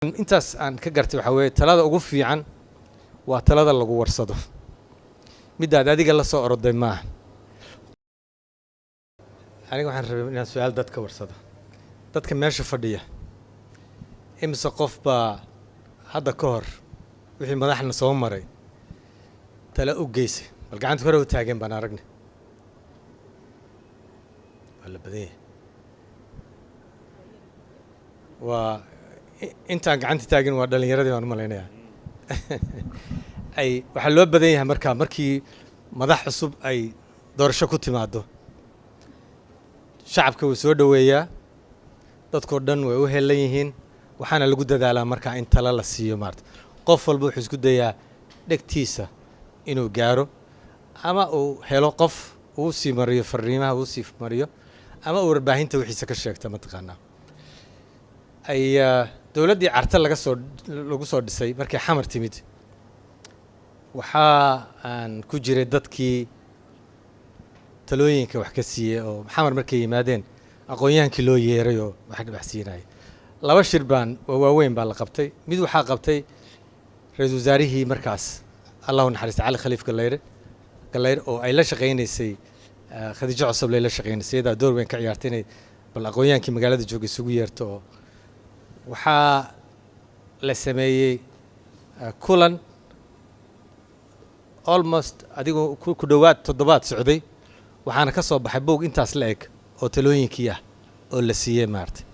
intaas aan ka gartay waxa weeye talada ugu fiican waa talada lagu warsado midaad adiga la soo oroday maaha. aniga waxaan rabay inaan su'aal dadka warsado, dadka meesha fadhiya imise qof baa hadda ka hor wixii madaxna soo maray tala u geysay, bal gacanta hore u taagan baan aragnay. wala badiyay waa intaan gacanta taagan waa dhalinyaradii aan u malaynayaa ay waxaa loo badan yahay markii madax cusub ay doorasho ku timaado shacabka wuu soo dhoweeyaa, dadkoo dhan way u helan yihiin, waxaana lagu dadaalaa markaa in tala la siiyo maarta. qof walba wuxuu isku dayaa dhegtiisa inuu gaaro ama uu helo qof uu sii mariyo fariimaha uu sii mariyo ama uu warbaahinta wixiisa ka sheegta mataqaanaa. ay dowladdii carta lagu soo dhisay markii xamar timid waxaa aan ku jiray dadkii talooyinka wax ka siiyey oo xamar markay yimaadeen aqoon-yahankii loo yeeray oo wax dhibacsiinayay. laba shir baan waaweyn baa la qabtay. mid waxaa qabtay ra-iisul wasaarihii markaas allahu naxariista cali khaliif gallayr oo ay la shaqaynaysay khadiijo cusub lay la shaqaynaysay, iyadaa door weyn ka ciyaartay inay bal aqoon-yahankii magaalada jooga isugu yeerto. oo waxaa la sameeyey kulan almost adigu ku dhowaad 7 socday, waxaana ka soo baxay buug intaas la eg oo talooyinkii ah oo la siiyey maartay.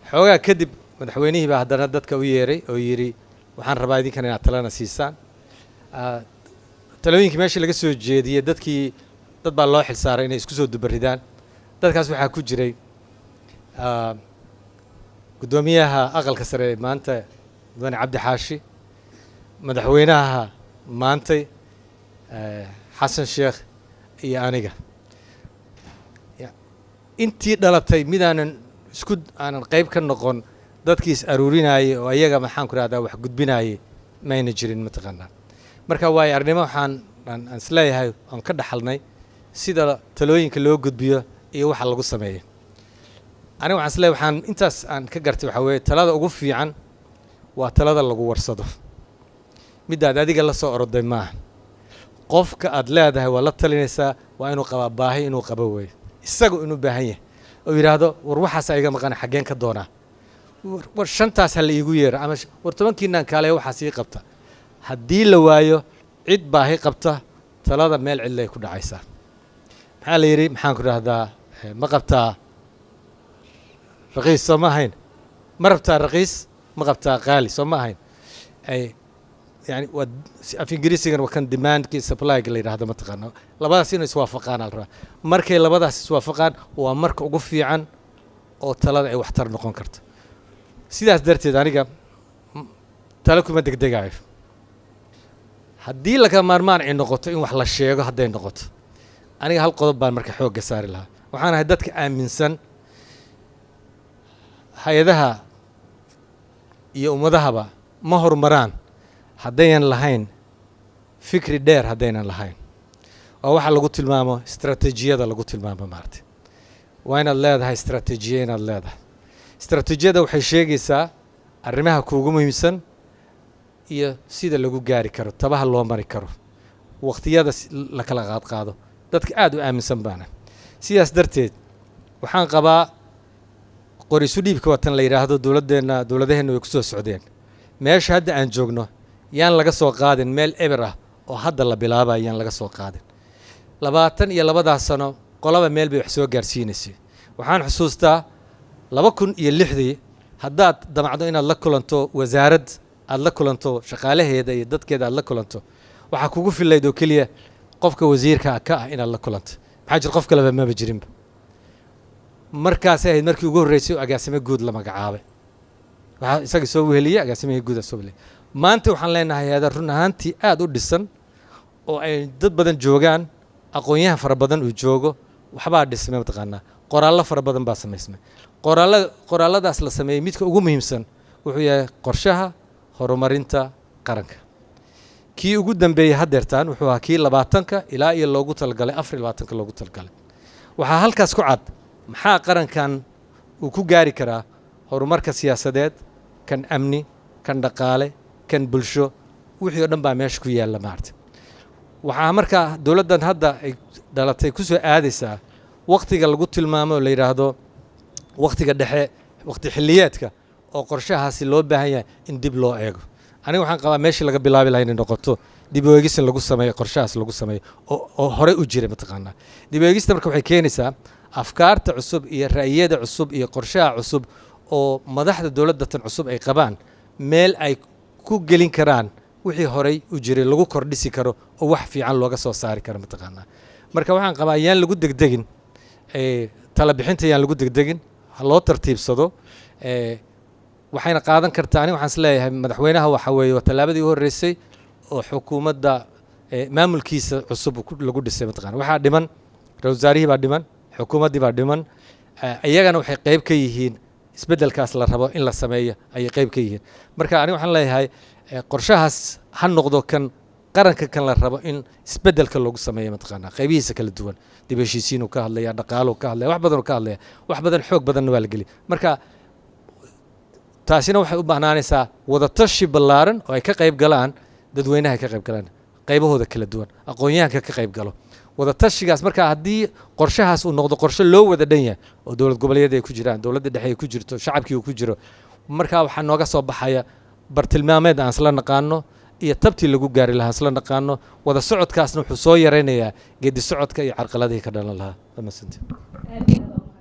xoogaa kadib madaxweynihii baa haddana dadka u yeeray oo yidhi waxaan rabaa idinkan inaad talana siisaan. talooyinkii meeshii laga soo jeediyey dad baa loo xilsaaray inay isku soo dubaridaan. dadkaas waxaa ku jiray gudoomiyaha aqalka sare maanta mudane cabdi xaashi, madaxweynaha maantay xasan sheekh iyo aniga. intii dhalatay midaanan aanan qayb ka noqon dadkii is aruurinayay oo ayaga maxaan ku rahdaa wax gudbinayay mayna jirin mataqaanaa. marka waayo arnimo waxaan isleeyahay aan ka dhaxalnay sida talooyinka loo gudbiyo iyo waxa lagu sameeyo. aniga waxaan isleeyahay waxaan intaas aan ka gartay waxa weeye talada ugu fiican waa talada lagu warsado midaad adiga la soo oroday maaha. qofka aad leedahay waa la talinaysaa waa inuu qabaa baahi inuu qabo weeye, isagu inuu baahan yahay oo yidhaahdo war waxaas iga maqan xaggeen ka doonaa, war shantaas ha la iigu yeero ama war 10kiinaan kaale waxaas ii qabta. haddii la waayo cid baahi qabta talada meel cidlay ku dhacaysaa. maxaa la yidhi maxaan ku rahdaa ma qabtaa raqiis soo ma ahayn, ma rabtaa raqiis ma qabtaa qaali soo ma ahayn. يعني af ingiriisigan waa kan demandkii supplyga la yidhaahdo mataqaana. labadaas inay iswaafaqaan al rabaa. markay labadaas iswaafaqaan waa marka ugu fiican oo talada ay waxtar noqon karto. sidaas darteed aniga talo kuma degdegayo. haddii laga maarmaan ay noqoto in wax la sheego hadday noqoto, aniga hal qodob baan marka xoogga saari lahaa. waxaan ahay dadka aaminsan hay-adaha iyo ummadahaba ma horumaraan haddaynan lahayn fikri dheer, haddaynan lahayn oo waxa lagu tilmaamo istaraatiijiyada lagu tilmaamo maartay. waa inaad leedahay istaraatiijiya, inaad leedahay istaraatiijiyada waxay sheegaysaa arrimaha kuugu muhiimsan iyo sida lagu gaari karo, tabaha loo mari karo, waqtiyada la kala qaado. dadka aad u aaminsan baana. sidaas darteed waxaan qabaa qorisu dhiibka watan la yidhaahdo dowladaheenna way ku soo socdeen. meesha hadda aan joogno yaan laga soo qaadin meel eber ah oo hadda la bilaabay, yaan laga soo qaadin. 22 sano qolaba meel bay wax soo gaarsiinaysay. waxaan xusuustaa 2006 haddaad damacdo inaad la kulanto wasaarad, aad la kulanto shaqaalaheeda iyo dadkeeda aad la kulanto, waxaa kugu filayd oo keliya qofka wasiirka ka ah inaad la kulanto. maxaa jira qof kaleba maba jirinba. markaasay ahayd markii ugu horreysay oo agaasime guud la magacaabay. waxaa isaga soo weheliyey agaasimihii guud soo weheliyey. maanta waxaan leenahay hay-ada run ahaantii aad u dhisan oo ay dad badan joogaan, aqoon-yahan fara badan uu joogo, waxbaa dhismay mataqaanaa. qoraallo fara badan baa samaysmay. qoraalladaas la sameeyey midka ugu muhiimsan wuxuu yahay qorshaha horumarinta qaranka. kii ugu dambeeyey haddeertaan wuxuu ahaa kii 20 ilaa iyo loogu talagalay 24 loogu talagalay. waxaa halkaas ku cad maxaa qarankan uu ku gaari karaa horumarka siyaasadeed, kan amni kan dhaqaale kan bulsho wixii oo dhan baa meesha ku yaalla maarta waxaa markaa dowladdan hadda ay dhalatay ku soo aadaysaa waqtiga lagu tilmaamo oo la yidhaahdo waqtiga dhexe waqti xilliyeedka oo qorshahaasi loo baahan yahay in dib loo eego aniga waxaan qabaa meeshii laga bilaabi lahaa inay noqoto dib u eegis in lagu sameeyo qorshahaas lagu sameeyo oo horey u jiray mataqaanaa dib u eegista marka waxay keenaysaa afkaarta cusub iyo ra'yiyada cusub iyo qorshaha cusub oo madaxda dowladda tan cusub ay qabaan meel ay ku gelin karaan wixii horey u jiray lagu kordhisi karo oo wax fiican looga soo saari karo mataqaanaa marka waxaan qabaa yaan lagu degdegin tala bixinta yaan lagu degdegin ha loo tartiibsado waxayna qaadan kartaa aniga waxaan is leeyahay madaxweynaha waxa weeye waa tallaabadii u horreysay oo xukuumadda maamulkiisa cusub lagu dhisay mataqaanaa waxaa dhiman ra-iisul wasaarihii baa dhiman xukuumaddii baa dhiman iyagana waxay qayb ka yihiin isbeddelkaas la rabo in la sameeyo ayay qayb ka yihiin marka aniga waxaan leeyahay qorshahaas ha noqdo kan qaranka kan la rabo in isbeddelka loogu sameeyo mataqaanaa qaybihiisa kala duwan dib heshiisiin uu ka hadlaya dhaqaalo uu ka hadlaya wax badan uu ka hadlaya wax badan xoog badanna waa la geli marka taasina waxay u bahnaanaysaa wadatashi ballaaran oo ay ka qayb galaan dadweynaha ay ka qayb galaan qaybahooda kala duwan aqoon-yahanka ka qayb galo wadatashigaas marka haddii qorshahaas uu noqdo qorshe loo wada dhan yahay oo dowlad goboleedyada ay ku jiraan dowladda dhexe ay ku jirto shacabkii uu ku jiro markaa waxaa nooga soo baxaya bartilmaameed aan isla naqaano iyo tabtii lagu gaari lahaa isla naqaano wada socodkaasna wuxuu soo yaraynayaa geedi socodka iyo carqaladihii ka dhalan lahaa